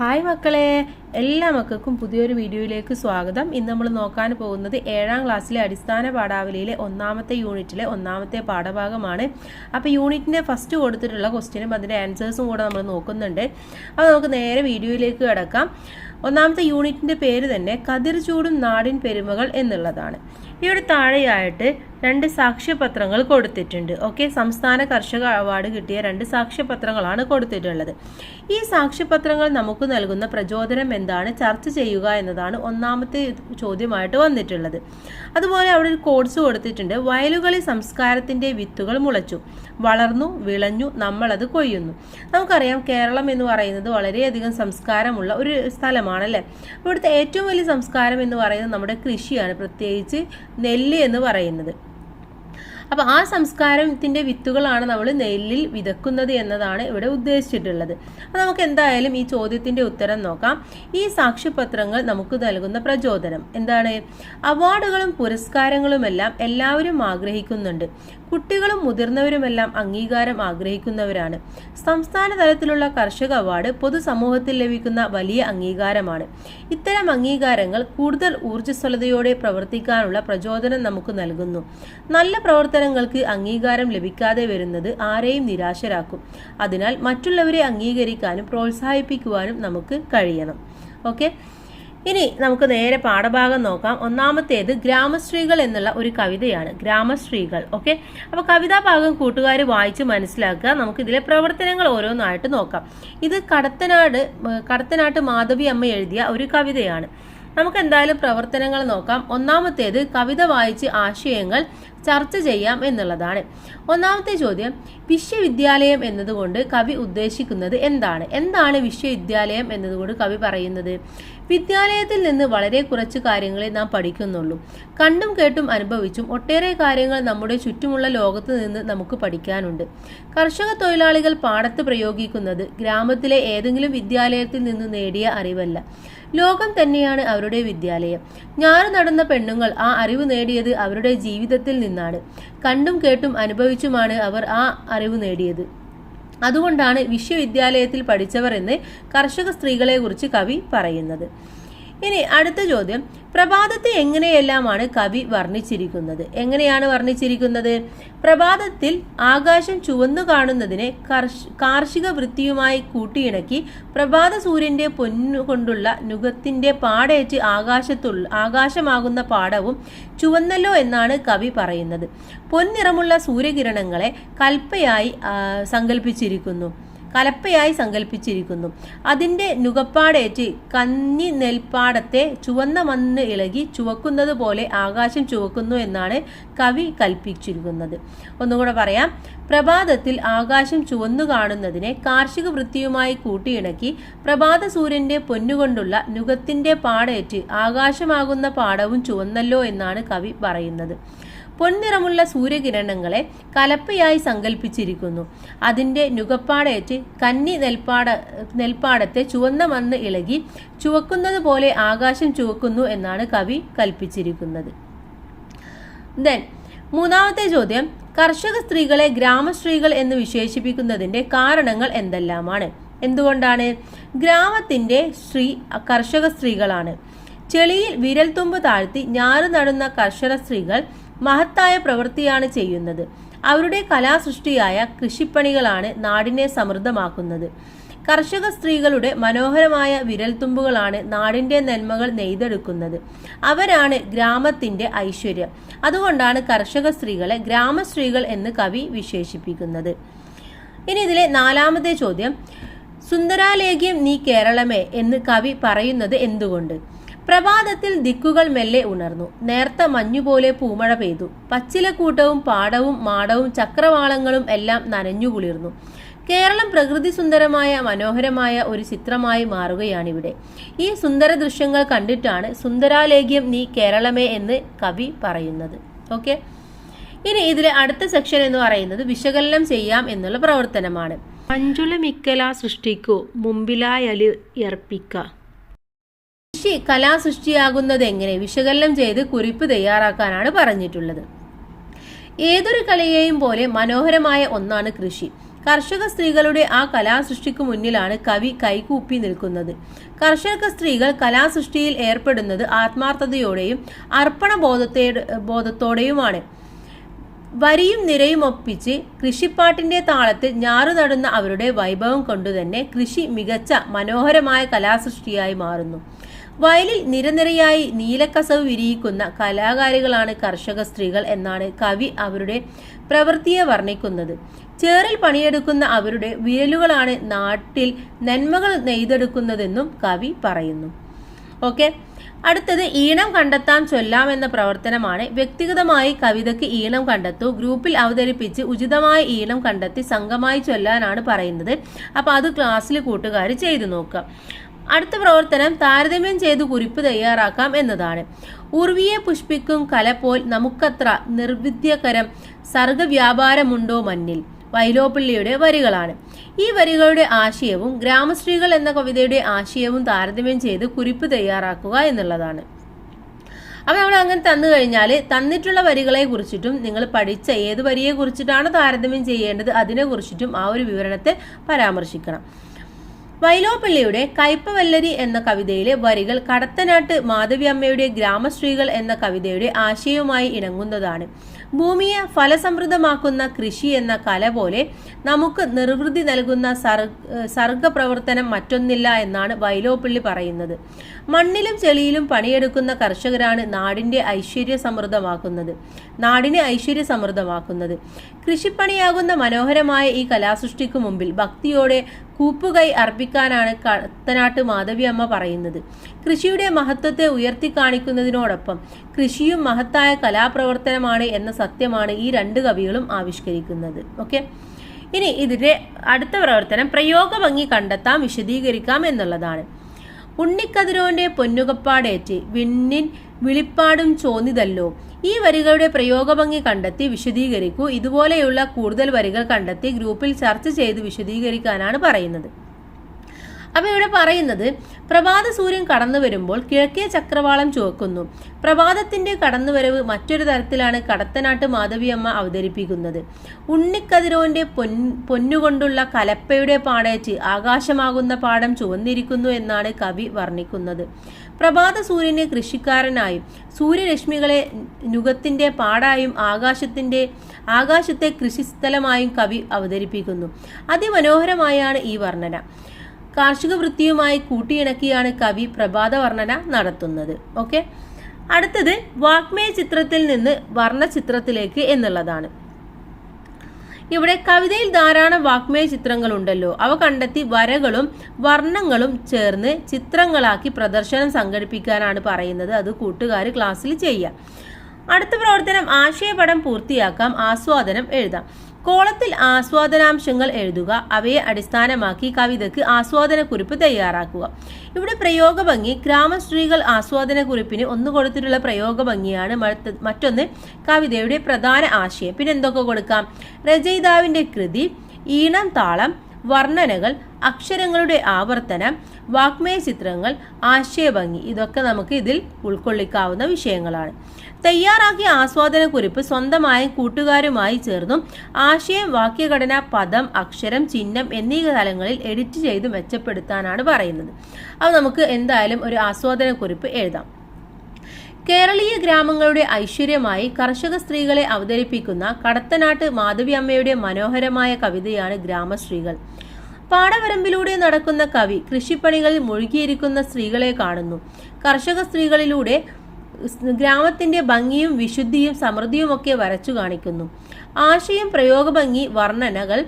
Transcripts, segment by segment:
Hi മക്കളെ, എല്ലാ മക്കൾക്കും പുതിയൊരു വീഡിയോയിലേക്ക് സ്വാഗതം. ഇന്ന് നമ്മൾ നോക്കാൻ പോകുന്നത് 7ാം ക്ലാസ്സിലെ അടിസ്ഥാന പാഠാവലിയിലെ ഒന്നാമത്തെ യൂണിറ്റിലെ ഒന്നാമത്തെ പാഠഭാഗമാണ്. അപ്പോൾ യൂണിറ്റിൻ്റെ ഫസ്റ്റ് കൊടുത്തിട്ടുള്ള ക്വസ്റ്റ്യനും അതിൻ്റെ ആൻസേഴ്സും കൂടെ നമ്മൾ നോക്കുന്നുണ്ട്. അപ്പോൾ നമുക്ക് നേരെ വീഡിയോയിലേക്ക് കിടക്കാം. ഒന്നാമത്തെ യൂണിറ്റിൻ്റെ പേര് തന്നെ കതിർ ചൂടും നാടിൻ പെരുമകൾ എന്നുള്ളതാണ്. ഇവിടെ താഴെയായിട്ട് 2 സാക്ഷ്യപത്രങ്ങൾ കൊടുത്തിട്ടുണ്ട്. ഓക്കെ, സംസ്ഥാന കർഷക അവാർഡ് കിട്ടിയ 2 സാക്ഷ്യപത്രങ്ങളാണ് കൊടുത്തിട്ടുള്ളത്. ഈ സാക്ഷ്യപത്രങ്ങൾ നമുക്ക് നൽകുന്ന പ്രചോദനം എന്താണ്, ചർച്ച ചെയ്യുക എന്നതാണ് ഒന്നാമത്തെ ചോദ്യമായിട്ട് വന്നിട്ടുള്ളത്. അതുപോലെ അവിടെ ഒരു കോഡ്സ് കൊടുത്തിട്ടുണ്ട്. വയലുകളിൽ സംസ്കാരത്തിൻ്റെ വിത്തുകൾ മുളച്ചു, വളർന്നു, വിളഞ്ഞു, നമ്മളത് കൊയ്യുന്നു. നമുക്കറിയാം കേരളം എന്ന് പറയുന്നത് വളരെയധികം സംസ്കാരമുള്ള ഒരു സ്ഥലമാണല്ലേ. ഇവിടുത്തെ ഏറ്റവും വലിയ സംസ്കാരം എന്ന് പറയുന്നത് നമ്മുടെ കൃഷിയാണ്, പ്രത്യേകിച്ച് നെല്ല് എന്ന് പറയുന്നത്. അപ്പോൾ ആ സംസ്കാരത്തിൻ്റെ വിത്തുകളാണ് നമ്മൾ നെല്ലിൽ വിതക്കുന്നത് എന്നതാണ് ഇവിടെ ഉദ്ദേശിച്ചിട്ടുള്ളത്. അപ്പോൾ നമുക്ക് എന്തായാലും ഈ ചോദ്യത്തിൻ്റെ ഉത്തരം നോക്കാം. ഈ സാക്ഷ്യപത്രങ്ങൾ നമുക്ക് നൽകുന്ന പ്രചോദനം എന്താണ്? അവാർഡുകളും പുരസ്കാരങ്ങളുമെല്ലാം എല്ലാവരും ആഗ്രഹിക്കുന്നുണ്ട്. കുട്ടികളും മുതിർന്നവരുമെല്ലാം അംഗീകാരം ആഗ്രഹിക്കുന്നവരാണ്. സംസ്ഥാന തലത്തിലുള്ള കർഷക അവാർഡ് പൊതുസമൂഹത്തിൽ ലഭിക്കുന്ന വലിയ അംഗീകാരമാണ്. ഇത്തരം അംഗീകാരങ്ങൾ കൂടുതൽ ഊർജ്ജസ്വലതയോടെ പ്രവർത്തിക്കാനുള്ള പ്രചോദനം നമുക്ക് നൽകുന്നു. നല്ല പ്രവർത്തനങ്ങൾക്ക് അംഗീകാരം ലഭിക്കാതെ വരുന്നത് ആരെയും നിരാശരാക്കും. അതിനാൽ മറ്റുള്ളവരെ അംഗീകരിക്കാനും പ്രോത്സാഹിപ്പിക്കുവാനും നമുക്ക് കഴിയണം. ഓക്കെ, ഇനി നമുക്ക് നേരെ പാഠഭാഗം നോക്കാം. ഒന്നാമത്തേത് ഗ്രാമശ്രീകൾ എന്നുള്ള ഒരു കവിതയാണ്. ഗ്രാമശ്രീകൾ. ഓക്കെ, അപ്പോൾ കവിതാ ഭാഗം കൂട്ടുകാർ വായിച്ച് മനസ്സിലാക്കുക. നമുക്ക് ഇതിലെ പ്രവർത്തനങ്ങൾ ഓരോന്നായിട്ട് നോക്കാം. ഇത് കടത്തനാട്ട് മാധവി അമ്മ എഴുതിയ ഒരു കവിതയാണ്. നമുക്ക് എന്തായാലും പ്രവർത്തനങ്ങൾ നോക്കാം. ഒന്നാമത്തേത് കവിത വായിച്ച് ആശയങ്ങൾ ചർച്ച ചെയ്യാം എന്നുള്ളതാണ്. ഒന്നാമത്തെ ചോദ്യം, വിശ്വവിദ്യാലയം എന്നതുകൊണ്ട് കവി ഉദ്ദേശിക്കുന്നത് എന്താണ് വിശ്വവിദ്യാലയം എന്നതുകൊണ്ട് കവി പറയുന്നത്? വിദ്യാലയത്തിൽ നിന്ന് വളരെ കുറച്ച് കാര്യങ്ങളെ നാം പഠിക്കുന്നുള്ളൂ. കണ്ടും കേട്ടും അനുഭവിച്ചും ഒട്ടേറെ കാര്യങ്ങൾ നമ്മുടെ ചുറ്റുമുള്ള ലോകത്ത് നിന്ന് നമുക്ക് പഠിക്കാനുണ്ട്. കർഷക തൊഴിലാളികൾ പാടത്ത് പ്രയോഗിക്കുന്നത് ഗ്രാമത്തിലെ ഏതെങ്കിലും വിദ്യാലയത്തിൽ നിന്ന് നേടിയ അറിവല്ല, ലോകം തന്നെയാണ് അവരുടെ വിദ്യാലയം. ഞാറ് നടുന്ന പെണ്ണുങ്ങൾ ആ അറിവ് നേടിയത് അവരുടെ ജീവിതത്തിൽ നിന്നാണ്. കണ്ടും കേട്ടും അനുഭവിച്ചുമാണ് അവർ ആ അറിവ് നേടിയത്. അതുകൊണ്ടാണ് വിശ്വവിദ്യാലയത്തിൽ പഠിച്ചവർ എന്ന് കർഷക സ്ത്രീകളെ കുറിച്ച് കവി പറയുന്നത്. ഇനി അടുത്ത ചോദ്യം, പ്രഭാതത്തെ എങ്ങനെയെല്ലാമാണ് കവി വർണ്ണിച്ചിരിക്കുന്നത്? എങ്ങനെയാണ് വർണ്ണിച്ചിരിക്കുന്നത്? പ്രഭാതത്തിൽ ആകാശം ചുവന്നു കാണുന്നതിനെ കാർഷിക വൃത്തിയുമായി കൂട്ടിയിണക്കി പ്രഭാത സൂര്യന്റെ പൊന്നുകൊണ്ടുള്ള നുകത്തിന്റെ പാടേറ്റ് ആകാശമാകുന്ന പാടവും ചുവന്നല്ലോ എന്നാണ് കവി പറയുന്നത്. പൊന്നിറമുള്ള സൂര്യകിരണങ്ങളെ കലപ്പയായി സങ്കല്പിച്ചിരിക്കുന്നു. അതിൻ്റെ നുകപ്പാടേറ്റ് കന്നി നെൽപ്പാടത്തെ ചുവന്ന മണ്ണ് ഇളകി ചുവക്കുന്നത് പോലെ ആകാശം ചുവക്കുന്നു എന്നാണ് കവി കൽപ്പിച്ചിരിക്കുന്നത്. ഒന്നുകൂടെ പറയാം. പ്രഭാതത്തിൽ ആകാശം ചുവന്നു കാണുന്നതിനെ കാർഷിക വൃത്തിയുമായി കൂട്ടിയിണക്കി പ്രഭാത സൂര്യന്റെ പൊന്നുകൊണ്ടുള്ള നുകത്തിന്റെ പാടേറ്റ് ആകാശമാകുന്ന പാടവും ചുവന്നല്ലോ എന്നാണ് കവി പറയുന്നത്. പൊൻനിറമുള്ള സൂര്യകിരണങ്ങളെ കലപ്പയായി സങ്കല്പിച്ചിരിക്കുന്നു. അതിൻ്റെ നുകപ്പാടേറ്റ് കന്നി നെൽപ്പാടത്തെ ചുവന്ന മണ്ണ് ഇളകി ചുവക്കുന്നത് പോലെ ആകാശം ചുവക്കുന്നു എന്നാണ് കവി കൽപ്പിച്ചിരിക്കുന്നത്. മൂന്നാമത്തെ ചോദ്യം, കർഷക സ്ത്രീകളെ ഗ്രാമശ്രീകൾ എന്ന് വിശേഷിപ്പിക്കുന്നതിൻ്റെ കാരണങ്ങൾ എന്തെല്ലാമാണ്? എന്തുകൊണ്ടാണ്? ഗ്രാമത്തിൻ്റെ കർഷക സ്ത്രീകളാണ്. ചെളിയിൽ വിരൽത്തുമ്പ് താഴ്ത്തി ഞാറ് നടുന്ന കർഷക സ്ത്രീകൾ മഹത്തായ പ്രവൃത്തിയാണ് ചെയ്യുന്നത്. അവരുടെ കലാസൃഷ്ടിയായ കൃഷിപ്പണികളാണ് നാടിനെ സമൃദ്ധമാക്കുന്നത്. കർഷക സ്ത്രീകളുടെ മനോഹരമായ വിരൽത്തുമ്പുകളാണ് നാടിൻ്റെ നന്മകൾ നെയ്തെടുക്കുന്നത്. അവരാണ് ഗ്രാമത്തിൻ്റെ ഐശ്വര്യം. അതുകൊണ്ടാണ് കർഷക സ്ത്രീകളെ ഗ്രാമശ്രീകൾ എന്ന് കവി വിശേഷിപ്പിക്കുന്നത്. ഇനി ഇതിലെ നാലാമത്തെ ചോദ്യം, സുന്ദരാലേഖ്യം നീ കേരളമേ എന്ന് കവി പറയുന്നത് എന്തുകൊണ്ട്? പ്രഭാതത്തിൽ ദിക്കുകൾ മെല്ലെ ഉണർന്നു. നേർത്ത മഞ്ഞുപോലെ പൂമഴ പെയ്തു. പച്ചിലക്കൂട്ടവും പാടവും മാടവും ചക്രവാളങ്ങളും എല്ലാം നനഞ്ഞു കുളിർന്നു. കേരളം പ്രകൃതി സുന്ദരമായ മനോഹരമായ ഒരു ചിത്രമായി മാറുകയാണിവിടെ. ഈ സുന്ദര ദൃശ്യങ്ങൾ കണ്ടിട്ടാണ് സുന്ദരാലേഖ്യം നീ കേരളമേ എന്ന് കവി പറയുന്നത്. ഓക്കെ, ഇനി ഇതിലെ അടുത്ത സെക്ഷൻ എന്ന് പറയുന്നത് വിശകലനം ചെയ്യാം എന്നുള്ള പ്രവർത്തനമാണ്. മഞ്ജുളമിക്കല സൃഷ്ടിക്കൂ, മുമ്പിലായല് യർപ്പിക്ക. കൃഷി കലാസൃഷ്ടിയാകുന്നത് എങ്ങനെ വിശകലനം ചെയ്ത് കുറിപ്പ് തയ്യാറാക്കാനാണ് പറഞ്ഞിട്ടുള്ളത്. ഏതൊരു കലയെയും പോലെ മനോഹരമായ ഒന്നാണ് കൃഷി. കർഷക സ്ത്രീകളുടെ ആ കലാസൃഷ്ടിക്ക് മുന്നിലാണ് കവി കൈകൂപ്പി നിൽക്കുന്നത്. കർഷക സ്ത്രീകൾ കലാസൃഷ്ടിയിൽ ഏർപ്പെടുന്നത് ആത്മാർത്ഥതയോടെയും അർപ്പണ ബോധത്തോടെയുമാണ്. വരിയും നിരയും ഒപ്പിച്ച് കൃഷിപ്പാട്ടിന്റെ താളത്തിൽ ഞാറു നടുന്ന അവരുടെ വൈഭവം കൊണ്ടുതന്നെ കൃഷി മികച്ച മനോഹരമായ കലാസൃഷ്ടിയായി മാറുന്നു. വയലിൽ നിരനിരയായി നീലക്കസവ് വിരിയിക്കുന്ന കലാകാരികളാണ് കർഷക സ്ത്രീകൾ എന്നാണ് കവി അവരുടെ പ്രവൃത്തിയെ വർണ്ണിക്കുന്നത്. ചേറിൽ പണിയെടുക്കുന്ന അവരുടെ വിരലുകളാണ് നാട്ടിൽ നന്മകൾ നെയ്തെടുക്കുന്നതെന്നും കവി പറയുന്നു. ഓക്കെ, അടുത്തത് ഈണം കണ്ടെത്താം ചൊല്ലാം എന്ന പ്രവർത്തനമാണ്. വ്യക്തിഗതമായി കവിതയ്ക്ക് ഈണം കണ്ടെത്തൂ, ഗ്രൂപ്പിൽ അവതരിപ്പിച്ച് ഉചിതമായ ഈണം കണ്ടെത്തി സംഘമായി ചൊല്ലാനാണ് പറയുന്നത്. അപ്പോൾ അത് ക്ലാസ്സിൽ കൂട്ടുകാർ ചെയ്തു നോക്കുക. അടുത്ത പ്രവർത്തനം താരതമ്യം ചെയ്ത് കുറിപ്പ് തയ്യാറാക്കാം എന്നതാണ്. ഉർവിയെ പുഷ്പിക്കും കല പോൽ നമുക്കത്ര നിർവിദ്യകരം സർഗവ്യാപാരമുണ്ടോ മഞ്ഞിൽ, വൈലോപ്പിള്ളിയുടെ വരികളാണ്. ഈ വരികളുടെ ആശയവും ഗ്രാമശ്രീകൾ എന്ന കവിതയുടെ ആശയവും താരതമ്യം ചെയ്ത് കുറിപ്പ് തയ്യാറാക്കുക എന്നുള്ളതാണ്. അപ്പോൾ നമ്മൾ അങ്ങനെ തന്നു കഴിഞ്ഞാൽ തന്നിട്ടുള്ള വരികളെ കുറിച്ചിട്ടും നിങ്ങൾ പഠിച്ച ഏത് വരിയെ കുറിച്ചിട്ടാണ് താരതമ്യം ചെയ്യേണ്ടത് അതിനെ കുറിച്ചിട്ടും ആ ഒരു വിവരണത്തെ പരാമർശിക്കണം. വൈലോപ്പിള്ളിയുടെ കയ്പവല്ലരി എന്ന കവിതയിലെ വരികൾ കടത്തനാട്ട് മാധവിയമ്മയുടെ ഗ്രാമശ്രീകൾ എന്ന കവിതയുടെ ആശയവുമായി ഇണങ്ങുന്നതാണ്. ഭൂമിയെ ഫലസമൃദ്ധമാക്കുന്ന കൃഷി എന്ന കല പോലെ നമുക്ക് നിർവൃതി നൽകുന്ന സർഗപ്രവർത്തനം മറ്റൊന്നില്ല എന്നാണ് വൈലോപ്പിള്ളി പറയുന്നത്. മണ്ണിലും ചെളിയിലും പണിയെടുക്കുന്ന കർഷകരാണ് നാടിനെ ഐശ്വര്യസമൃദ്ധമാക്കുന്നത്. കൃഷിപ്പണിയാകുന്ന മനോഹരമായ ഈ കലാസൃഷ്ടിക്ക് മുമ്പിൽ ഭക്തിയോടെ കൂപ്പുകൈ അർപ്പിക്കാനാണ് കടത്തനാട്ട് മാധവിയമ്മ പറയുന്നത്. കൃഷിയുടെ മഹത്വത്തെ ഉയർത്തിക്കാണിക്കുന്നതിനോടൊപ്പം കൃഷിയും മഹത്തായ കലാപ്രവർത്തനമാണ് എന്ന സത്യമാണ് ഈ രണ്ട് കവികളും ആവിഷ്കരിക്കുന്നത്. ഓക്കെ, ഇനി ഇതിന്റെ അടുത്ത പ്രവർത്തനം പ്രയോഗഭംഗി കണ്ടെത്താം വിശദീകരിക്കാം എന്നുള്ളതാണ്. ഉണ്ണിക്കതിരോന്റെ പൊന്നുകപ്പാടേറ്റ് വിണ്ണിൻ വിളിപ്പാടും ചോന്നിതല്ലോ. ഈ വരികളുടെ പ്രയോഗഭംഗി കണ്ടെത്തി വിശദീകരിക്കൂ. ഇതുപോലെയുള്ള കൂടുതൽ വരികൾ കണ്ടെത്തി ഗ്രൂപ്പിൽ ചർച്ച ചെയ്ത് വിശദീകരിക്കാനാണ് പറയുന്നത്. അപ്പോൾ ഇവിടെ പറയുന്നത് പ്രഭാത സൂര്യൻ കടന്നു വരുമ്പോൾ കിഴക്കേ ചക്രവാളം ചുവക്കുന്നു. പ്രഭാതത്തിന്റെ കടന്നുവരവ് മറ്റൊരു തരത്തിലാണ് കടത്തനാട്ട് മാധവിയമ്മ അവതരിപ്പിക്കുന്നത്. ഉണ്ണിക്കതിരോന്റെ പൊന്നുകൊണ്ടുള്ള കലപ്പയുടെ പാടേറ്റ് ആകാശമാകുന്ന പാടം ചുവന്നിരിക്കുന്നു എന്നാണ് കവി വർണ്ണിക്കുന്നത്. പ്രഭാത സൂര്യനെ കൃഷിക്കാരനായും സൂര്യരശ്മികളെ നുകത്തിന്റെ പാടായും ആകാശത്തെ കൃഷിസ്ഥലമായും കവി അവതരിപ്പിക്കുന്നു. അതിമനോഹരമായാണ് ഈ വർണ്ണന. കാർഷിക വൃത്തിയുമായി കൂട്ടിയിണക്കിയാണ് കവി പ്രഭാത വർണ്ണന നടത്തുന്നത്. ഓക്കെ, അടുത്തത് വാഗ്മയ ചിത്രത്തിൽ നിന്ന് വർണ്ണചിത്രത്തിലേക്ക് എന്നുള്ളതാണ്. ഇവിടെ കവിതയിൽ ധാരാളം വാഗ്മയ ചിത്രങ്ങളുണ്ടല്ലോ, അവ കണ്ടെത്തി വരകളും വർണ്ണങ്ങളും ചേർന്ന് ചിത്രങ്ങളാക്കി പ്രദർശനം സംഘടിപ്പിക്കാനാണ് പറയുന്നത്. അത് കൂട്ടുകാർ ക്ലാസ്സിൽ ചെയ്യാം. അടുത്ത പ്രവർത്തനം ആശയപടം പൂർത്തിയാക്കാം, ആസ്വാദനം എഴുതാം. കോളത്തിൽ ആസ്വാദനാംശങ്ങൾ എഴുതുക, അവയെ അടിസ്ഥാനമാക്കി കവിതയ്ക്ക് ആസ്വാദനക്കുറിപ്പ് തയ്യാറാക്കുക. ഇവിടെ പ്രയോഗഭംഗി ഗ്രാമശ്രീകൾ ആസ്വാദനക്കുറിപ്പിന് ഒന്ന് കൊടുത്തിട്ടുള്ള പ്രയോഗഭംഗിയാണ്. മറ്റൊന്ന് കവിതയുടെ പ്രധാന ആശയം. പിന്നെ എന്തൊക്കെ കൊടുക്കാം? രചയിതാവിന്റെ കൃതി, ഈണം, താളം, വർണ്ണനകൾ, അക്ഷരങ്ങളുടെ ആവർത്തനം, വാഗ്മയ ചിത്രങ്ങൾ, ആശയഭംഗി, ഇതൊക്കെ നമുക്ക് ഇതിൽ ഉൾക്കൊള്ളിക്കാവുന്ന വിഷയങ്ങളാണ്. തയ്യാറാക്കിയ ആസ്വാദനക്കുറിപ്പ് സ്വന്തമായും കൂട്ടുകാരുമായി ചേർന്നും ആശയം, വാക്യഘടന, പദം, അക്ഷരം, ചിഹ്നം എന്നീ തലങ്ങളിൽ എഡിറ്റ് ചെയ്ത് മെച്ചപ്പെടുത്താനാണ് പറയുന്നത്. അപ്പോൾ നമുക്ക് എന്തായാലും ഒരു ആസ്വാദനക്കുറിപ്പ് എഴുതാം. കേരളീയ ഗ്രാമങ്ങളുടെ ഐശ്വര്യമായി കർഷക സ്ത്രീകളെ അവതരിപ്പിക്കുന്ന കടത്തനാട്ട് മാധവിയമ്മയുടെ മനോഹരമായ കവിതയാണ് ഗ്രാമശ്രീകൾ. പാടവരമ്പിലൂടെ നടക്കുന്ന കവി കൃഷിപ്പണികളിൽ മുഴുകിയിരിക്കുന്ന സ്ത്രീകളെ കാണുന്നു. കർഷക സ്ത്രീകളിലൂടെ ഗ്രാമത്തിന്റെ ഭംഗിയും വിശുദ്ധിയും സമൃദ്ധിയുമൊക്കെ വരച്ചു കാണിക്കുന്നു. ആശയം, പ്രയോഗഭംഗി, വർണ്ണനകൾ,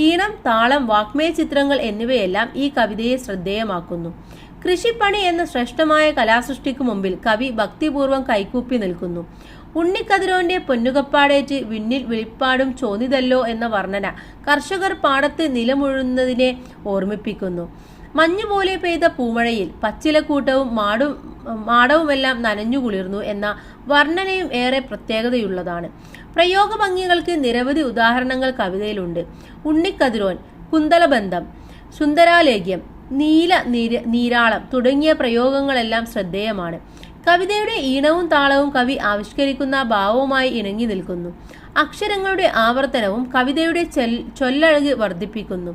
ഈണം, താളം, വാഗ്മയ ചിത്രങ്ങൾ എന്നിവയെല്ലാം ഈ കവിതയെ ശ്രദ്ധേയമാക്കുന്നു. കൃഷിപ്പണി എന്ന ശ്രേഷ്ഠമായ കലാസൃഷ്ടിക്ക് മുമ്പിൽ കവി ഭക്തിപൂർവ്വം കൈകൂപ്പി നിൽക്കുന്നു. ഉണ്ണിക്കതിരോന്റെ പൊന്നുകപ്പാടേറ്റ് വിണ്ണിൽ വിളിപ്പാടും ചോന്നിതല്ലോ എന്ന വർണ്ണന കർഷകർ പാടത്ത് നിലമുഴുന്നതിനെ ഓർമ്മിപ്പിക്കുന്നു. മഞ്ഞുപോലെ പെയ്ത പൂമഴയിൽ പച്ചിലക്കൂട്ടവും മാടവുമെല്ലാം നനഞ്ഞു കുളിർന്നു എന്ന വർണ്ണനയും ഏറെ പ്രത്യേകതയുള്ളതാണ്. പ്രയോഗഭംഗികൾക്ക് നിരവധി ഉദാഹരണങ്ങൾ കവിതയിലുണ്ട്. ഉണ്ണിക്കതിരോൻ, കുന്തലബന്ധം, സുന്ദരാലേഖ്യം, നീരാളം തുടങ്ങിയ പ്രയോഗങ്ങളെല്ലാം ശ്രദ്ധേയമാണ്. കവിതയുടെ ഈണവും താളവും കവി ആവിഷ്കരിക്കുന്ന ഭാവവുമായി ഇണങ്ങി നിൽക്കുന്നു. അക്ഷരങ്ങളുടെ ആവർത്തനവും കവിതയുടെ ചൊല്ലഴക് വർദ്ധിപ്പിക്കുന്നു.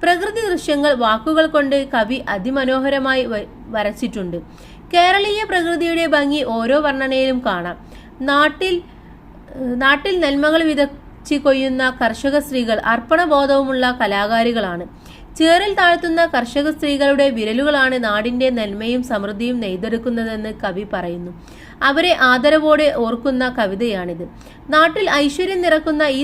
പ്രകൃതി ദൃശ്യങ്ങൾ വാക്കുകൾ കൊണ്ട് കവി അതിമനോഹരമായി വരച്ചിട്ടുണ്ട്. കേരളീയ പ്രകൃതിയുടെ ഭംഗി ഓരോ വർണ്ണനയിലും കാണാം. നാട്ടിൽ നന്മകൾ വിതച്ച് കൊയ്യുന്ന കർഷക സ്ത്രീകൾ അർപ്പണബോധവുമുള്ള കലാകാരികളാണ്. ചേറിൽ താഴ്ത്തുന്ന കർഷക സ്ത്രീകളുടെ വിരലുകളാണ് നാടിന്റെ നന്മയും സമൃദ്ധിയും നെയ്തെടുക്കുന്നതെന്ന് കവി പറയുന്നു. അവരെ ആദരവോടെ ഓർക്കുന്ന കവിതയാണിത്. നാട്ടിൽ ഐശ്വര്യം നിറക്കുന്ന ഈ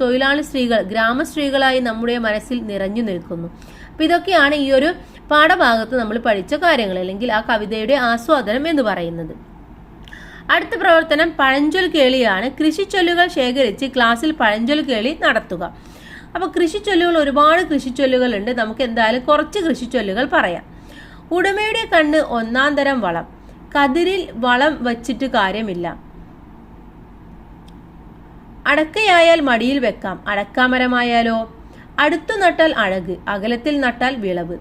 തൊഴിലാളി സ്ത്രീകൾ ഗ്രാമസ്ത്രീകളായി നമ്മുടെ മനസ്സിൽ നിറഞ്ഞു നിൽക്കുന്നു. അപ്പൊ ഇതൊക്കെയാണ് ഈ ഒരു പാഠഭാഗത്ത് നമ്മൾ പഠിച്ച കാര്യങ്ങൾ, അല്ലെങ്കിൽ ആ കവിതയുടെ ആസ്വാദനം എന്ന് പറയുന്നത്. അടുത്ത പ്രവർത്തനം പഴഞ്ചൊൽ കേളിയാണ്. കൃഷിച്ചൊല്ലുകൾ ശേഖരിച്ച് ക്ലാസ്സിൽ പഴഞ്ചൊൽ കേളി നടത്തുക. അപ്പോൾ കൃഷിച്ചൊല്ലുകൾ ഒരുപാട് കൃഷിച്ചൊല്ലുകളുണ്ട്. നമുക്ക് എന്തായാലും കുറച്ച് കൃഷിച്ചൊല്ലുകൾ പറയാം. ഉടമയുടെ കണ്ണ് ഒന്നാം തരം വളം. കതിരിൽ വളം വച്ചിട്ട് കാര്യമില്ല. അടക്കയായാൽ മടിയിൽ വെക്കാം. അടക്കാമരമായാലോ? അടുത്തു നട്ടാൽ അഴക്, അകലത്തിൽ നട്ടാൽ വിളവ്.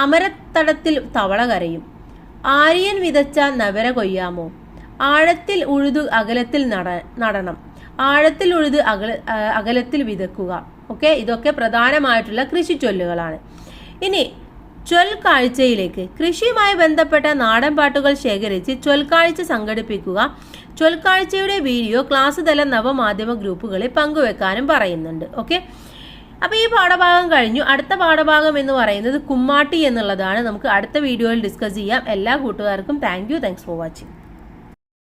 അമരത്തടത്തിൽ തവള കരയും. ആര്യൻ വിതച്ച നവര കൊയ്യാമോ? ആഴത്തിൽ ഉഴുതു അകലത്തിൽ നടണം. ആഴത്തിൽ ഉഴുത് അകലത്തിൽ വിതക്കുക. ഓക്കെ, ഇതൊക്കെ പ്രധാനമായിട്ടുള്ള കൃഷിച്ചൊല്ലുകളാണ്. ഇനി ചൊൽക്കാഴ്ചയിലേക്ക്. കൃഷിയുമായി ബന്ധപ്പെട്ട നാടൻ പാട്ടുകൾ ശേഖരിച്ച് ചൊൽക്കാഴ്ച സംഘടിപ്പിക്കുക. ചൊൽക്കാഴ്ചയുടെ വീഡിയോ ക്ലാസ് തല നവമാധ്യമ ഗ്രൂപ്പുകളിൽ പങ്കുവെക്കാനും പറയുന്നുണ്ട്. ഓക്കെ, അപ്പോൾ ഈ പാഠഭാഗം കഴിഞ്ഞു. അടുത്ത പാഠഭാഗം എന്ന് പറയുന്നത് കുമ്മാട്ടി എന്നുള്ളതാണ്. നമുക്ക് അടുത്ത വീഡിയോയിൽ ഡിസ്കസ് ചെയ്യാം. എല്ലാ കൂട്ടുകാർക്കും താങ്ക്സ് ഫോർ വാച്ചിങ്.